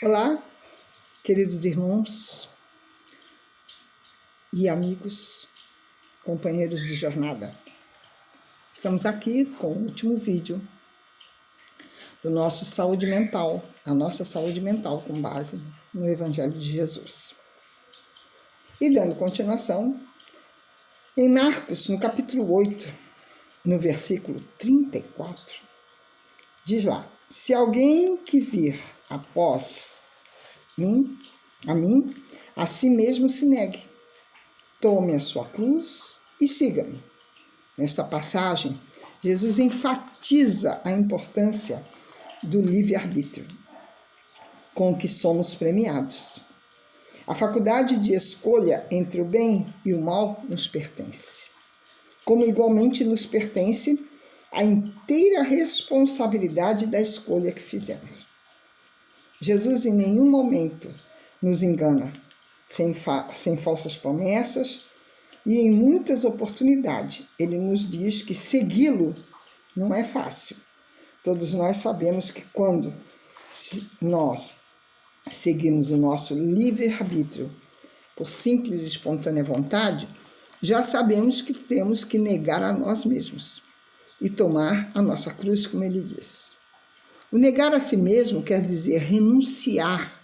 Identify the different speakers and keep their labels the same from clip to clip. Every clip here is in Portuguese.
Speaker 1: Olá, queridos irmãos e amigos, companheiros de jornada. Estamos aqui com o último vídeo do nosso saúde mental, a nossa saúde mental com base no Evangelho de Jesus. E dando continuação, em Marcos, no capítulo 8, no versículo 34, diz lá: se alguém que vir após a si mesmo se negue, tome a sua cruz e siga-me. Nesta passagem, Jesus enfatiza a importância do livre-arbítrio, com que somos premiados. A faculdade de escolha entre o bem e o mal nos pertence, como igualmente nos pertence a inteira responsabilidade da escolha que fizemos. Jesus em nenhum momento nos engana, sem falsas promessas, e em muitas oportunidades ele nos diz que segui-lo não é fácil. Todos nós sabemos que quando nós seguimos o nosso livre-arbítrio por simples e espontânea vontade, já sabemos que temos que negar a nós mesmos e tomar a nossa cruz, como ele diz. O negar a si mesmo quer dizer renunciar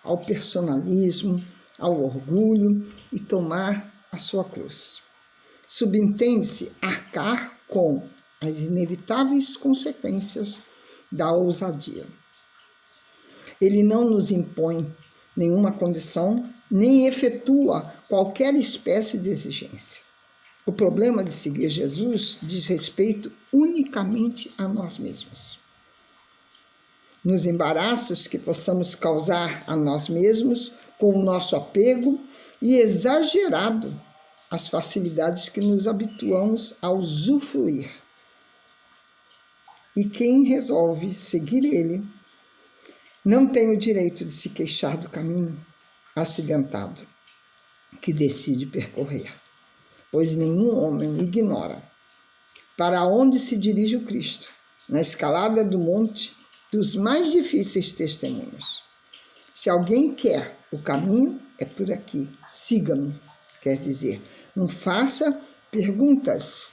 Speaker 1: ao personalismo, ao orgulho e tomar a sua cruz. Subentende-se arcar com as inevitáveis consequências da ousadia. Ele não nos impõe nenhuma condição, nem efetua qualquer espécie de exigência. O problema de seguir Jesus diz respeito unicamente a nós mesmos. Nos embaraços que possamos causar a nós mesmos com o nosso apego e exagerado as facilidades que nos habituamos a usufruir. E quem resolve seguir ele não tem o direito de se queixar do caminho acidentado que decide percorrer, pois nenhum homem ignora para onde se dirige o Cristo, na escalada do monte dos mais difíceis testemunhos. Se alguém quer o caminho, é por aqui, siga-me. Quer dizer, não faça perguntas,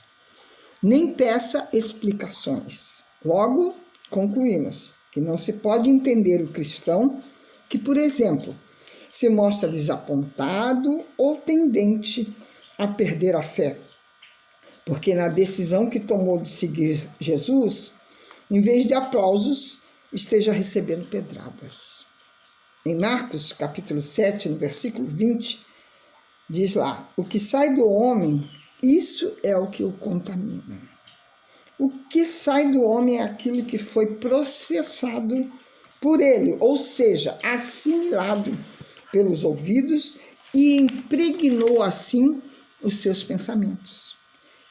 Speaker 1: nem peça explicações. Logo, concluímos que não se pode entender o cristão que, por exemplo, se mostra desapontado ou tendente a perder a fé, porque na decisão que tomou de seguir Jesus, em vez de aplausos, esteja recebendo pedradas. Em Marcos, capítulo 7, no versículo 20, diz lá: o que sai do homem, isso é o que o contamina. O que sai do homem é aquilo que foi processado por ele, ou seja, assimilado pelos ouvidos e impregnou assim os seus pensamentos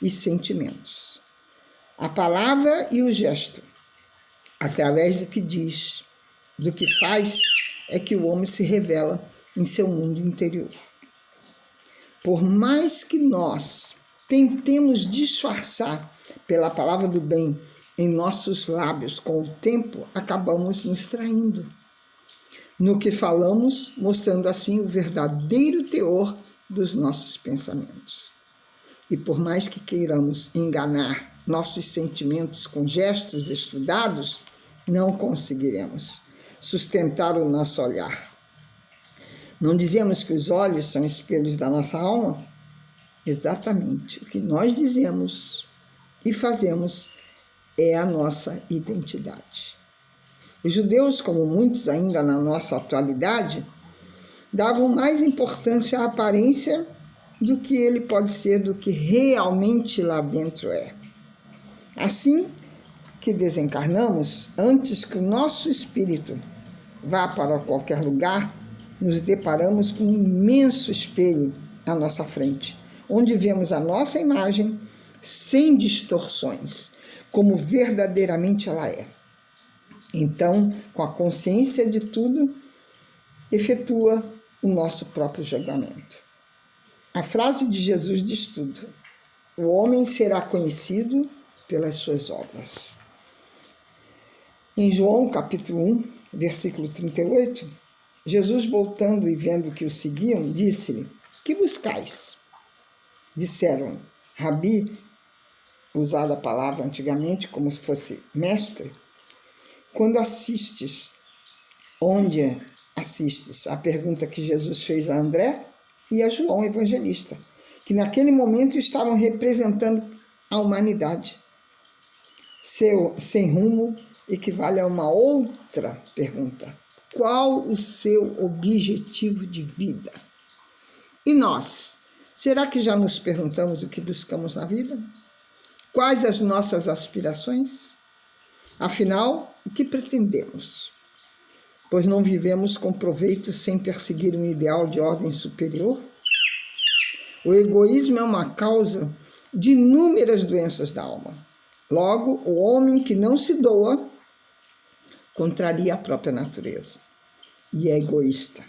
Speaker 1: e sentimentos. A palavra e o gesto, através do que diz, do que faz, é que o homem se revela em seu mundo interior. Por mais que nós tentemos disfarçar pela palavra do bem em nossos lábios, com o tempo acabamos nos traindo no que falamos, mostrando assim o verdadeiro teor dos nossos pensamentos. E por mais que queiramos enganar nossos sentimentos com gestos estudados, não conseguiremos sustentar o nosso olhar. Não dizemos que os olhos são espelhos da nossa alma? Exatamente. O que nós dizemos e fazemos é a nossa identidade. Os judeus, como muitos ainda na nossa atualidade, davam mais importância à aparência do que ele pode ser, do que realmente lá dentro é. Assim que desencarnamos, antes que o nosso espírito vá para qualquer lugar, nos deparamos com um imenso espelho à nossa frente, onde vemos a nossa imagem sem distorções, como verdadeiramente ela é. Então, com a consciência de tudo, efetua o nosso próprio julgamento. A frase de Jesus diz tudo: o homem será conhecido pelas suas obras. Em João capítulo 1, versículo 38, Jesus, voltando e vendo que o seguiam, disse-lhe: que buscais? Disseram: Rabi, usada a palavra antigamente como se fosse mestre, quando assistes, onde assistes? A pergunta que Jesus fez a André e a João Evangelista, que naquele momento estavam representando a humanidade. Sem rumo equivale a uma outra pergunta: qual o seu objetivo de vida? E nós, será que já nos perguntamos o que buscamos na vida? Quais as nossas aspirações? Afinal, o que pretendemos? Pois não vivemos com proveito sem perseguir um ideal de ordem superior? O egoísmo é uma causa de inúmeras doenças da alma. Logo, o homem que não se doa contraria a própria natureza e é egoísta.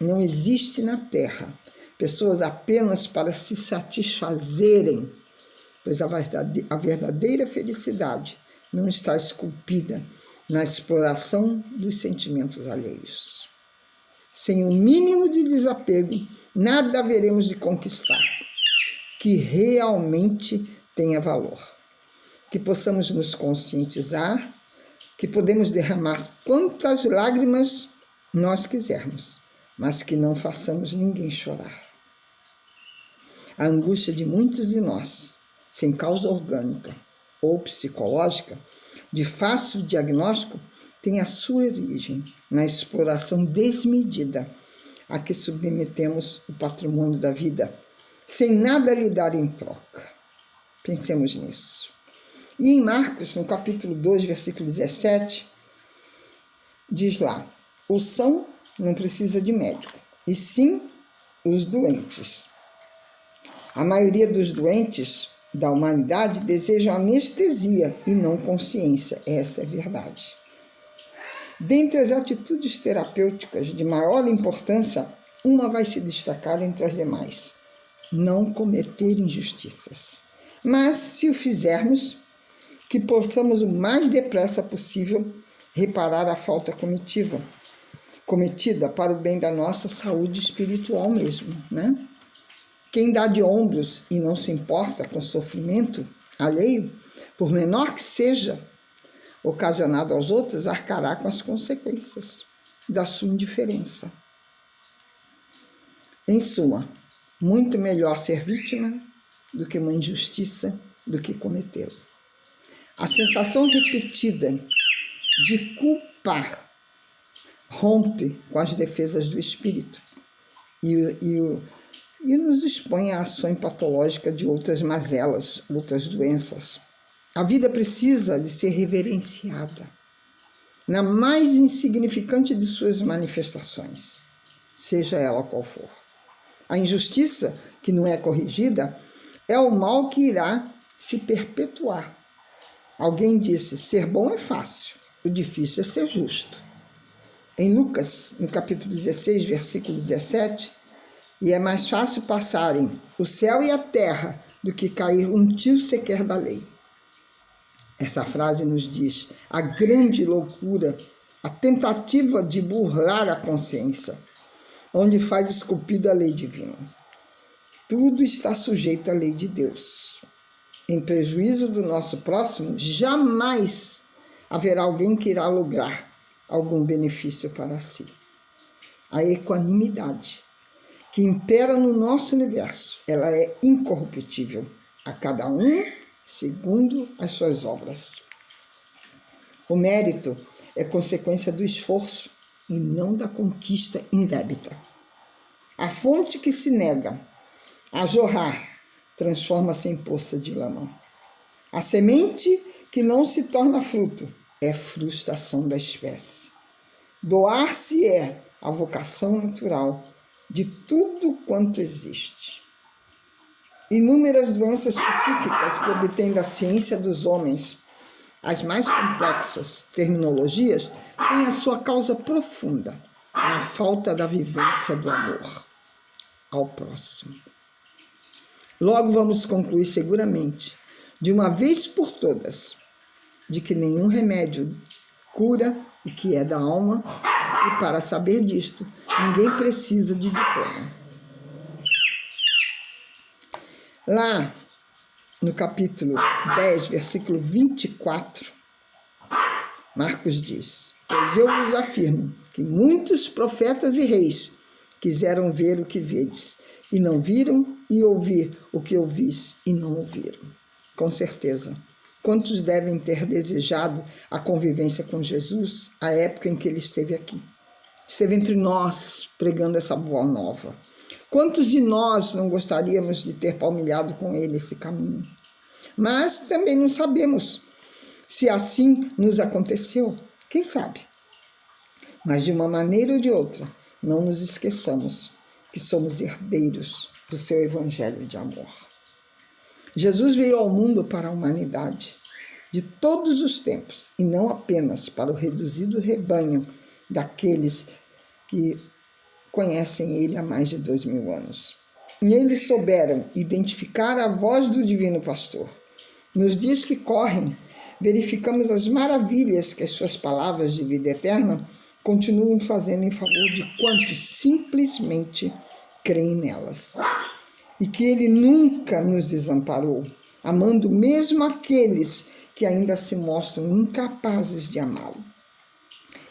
Speaker 1: Não existe na terra pessoas apenas para se satisfazerem, pois a verdadeira felicidade não está esculpida na exploração dos sentimentos alheios. Sem o mínimo de desapego, nada haveremos de conquistar que realmente tenha valor. Que possamos nos conscientizar que podemos derramar quantas lágrimas nós quisermos, mas que não façamos ninguém chorar. A angústia de muitos de nós, sem causa orgânica ou psicológica, de fácil diagnóstico, tem a sua origem na exploração desmedida a que submetemos o patrimônio da vida, sem nada lhe dar em troca. Pensemos nisso. E em Marcos, no capítulo 2, versículo 17, diz lá: o são não precisa de médico, e sim os doentes. A maioria dos doentes da humanidade desejam anestesia e não consciência. Essa é a verdade. Dentre as atitudes terapêuticas de maior importância, uma vai se destacar entre as demais: não cometer injustiças. Mas, se o fizermos, que possamos o mais depressa possível reparar a falta cometida para o bem da nossa saúde espiritual mesmo, né? Quem dá de ombros e não se importa com o sofrimento alheio, por menor que seja, ocasionado aos outros, arcará com as consequências da sua indiferença. Em suma, muito melhor ser vítima do que uma injustiça do que cometê-la. A sensação repetida de culpar rompe com as defesas do espírito e nos expõe à ação patológica de outras mazelas, outras doenças. A vida precisa de ser reverenciada na mais insignificante de suas manifestações, seja ela qual for. A injustiça que não é corrigida é o mal que irá se perpetuar. Alguém disse: ser bom é fácil, o difícil é ser justo. Em Lucas, no capítulo 16, versículo 17, e é mais fácil passarem o céu e a terra do que cair um tio sequer da lei. Essa frase nos diz a grande loucura, a tentativa de burlar a consciência, onde faz esculpida a lei divina. Tudo está sujeito à lei de Deus. Em prejuízo do nosso próximo, jamais haverá alguém que irá lograr algum benefício para si. A equanimidade que impera no nosso universo, ela é incorruptível, a cada um segundo as suas obras. O mérito é consequência do esforço e não da conquista indébita. A fonte que se nega a jorrar transforma-se em poça de lama. A semente que não se torna fruto é frustração da espécie. Doar-se é a vocação natural de tudo quanto existe. Inúmeras doenças psíquicas que obtêm da ciência dos homens as mais complexas terminologias têm a sua causa profunda na falta da vivência do amor ao próximo. Logo vamos concluir seguramente, de uma vez por todas, de que nenhum remédio cura o que é da alma, e para saber disto, ninguém precisa de diploma. Lá no capítulo 10, versículo 24, Marcos diz: pois eu vos afirmo que muitos profetas e reis quiseram ver o que vedes, e não viram, e ouvir o que ouvis, e não ouviram. Com certeza, quantos devem ter desejado a convivência com Jesus à época em que ele esteve aqui? Esteve entre nós, pregando essa boa nova. Quantos de nós não gostaríamos de ter palmilhado com ele esse caminho? Mas também não sabemos se assim nos aconteceu. Quem sabe? Mas de uma maneira ou de outra, não nos esqueçamos que somos herdeiros do seu evangelho de amor. Jesus veio ao mundo para a humanidade de todos os tempos, e não apenas para o reduzido rebanho daqueles que conhecem ele há mais de 2000 anos. E eles souberam identificar a voz do Divino Pastor. Nos dias que correm, verificamos as maravilhas que as suas palavras de vida eterna continuam fazendo em favor de quantos simplesmente creem nelas. E que ele nunca nos desamparou, amando mesmo aqueles que ainda se mostram incapazes de amá-lo.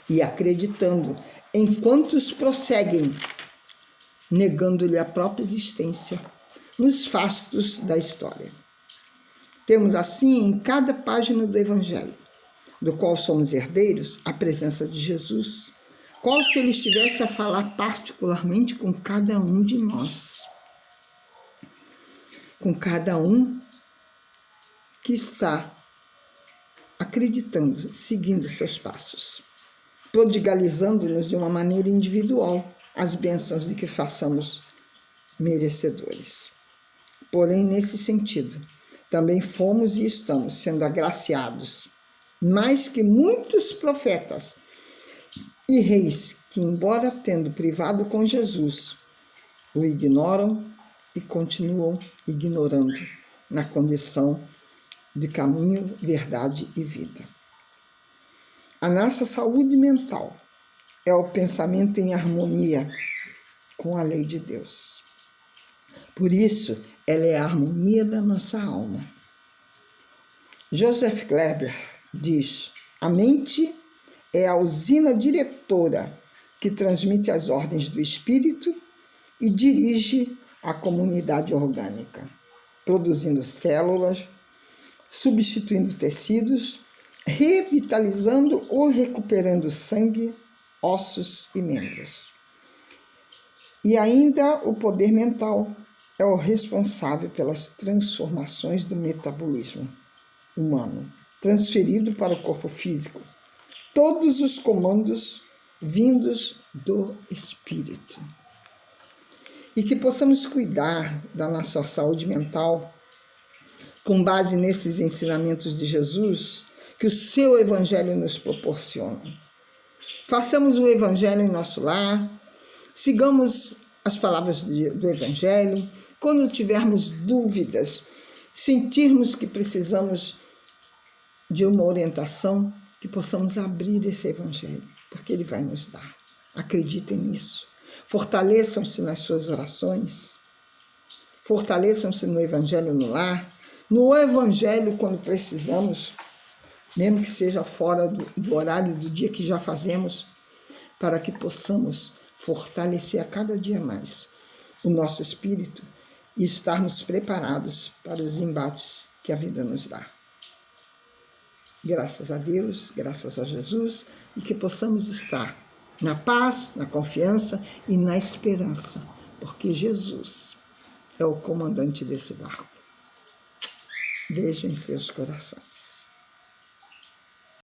Speaker 1: E acreditando em quantos prosseguem, negando-lhe a própria existência nos fastos da história. Temos assim em cada página do Evangelho, do qual somos herdeiros, a presença de Jesus, qual se ele estivesse a falar particularmente com cada um de nós, com cada um que está acreditando, seguindo seus passos, prodigalizando-nos de uma maneira individual as bênçãos de que façamos merecedores. Porém, nesse sentido, também fomos e estamos sendo agraciados, mais que muitos profetas e reis que, embora tendo privado com Jesus, o ignoram e continuam ignorando na condição de caminho, verdade e vida. A nossa saúde mental é o pensamento em harmonia com a lei de Deus. Por isso, ela é a harmonia da nossa alma. Joseph Kleber diz: a mente é a usina diretora que transmite as ordens do espírito e dirige a comunidade orgânica, produzindo células, substituindo tecidos, revitalizando ou recuperando sangue, ossos e membros. E ainda o poder mental é o responsável pelas transformações do metabolismo humano, transferido para o corpo físico. Todos os comandos vindos do espírito. E que possamos cuidar da nossa saúde mental com base nesses ensinamentos de Jesus que o seu evangelho nos proporciona. Façamos o evangelho em nosso lar, sigamos as palavras do evangelho. Quando tivermos dúvidas, sentirmos que precisamos de uma orientação, que possamos abrir esse evangelho, porque ele vai nos dar. Acreditem nisso. Fortaleçam-se nas suas orações, fortaleçam-se no evangelho no lar, no evangelho quando precisamos, mesmo que seja fora do horário do dia que já fazemos, para que possamos fortalecer a cada dia mais o nosso espírito e estarmos preparados para os embates que a vida nos dá. Graças a Deus, graças a Jesus, e que possamos estar na paz, na confiança e na esperança, porque Jesus é o comandante desse barco. Beijo em seus corações.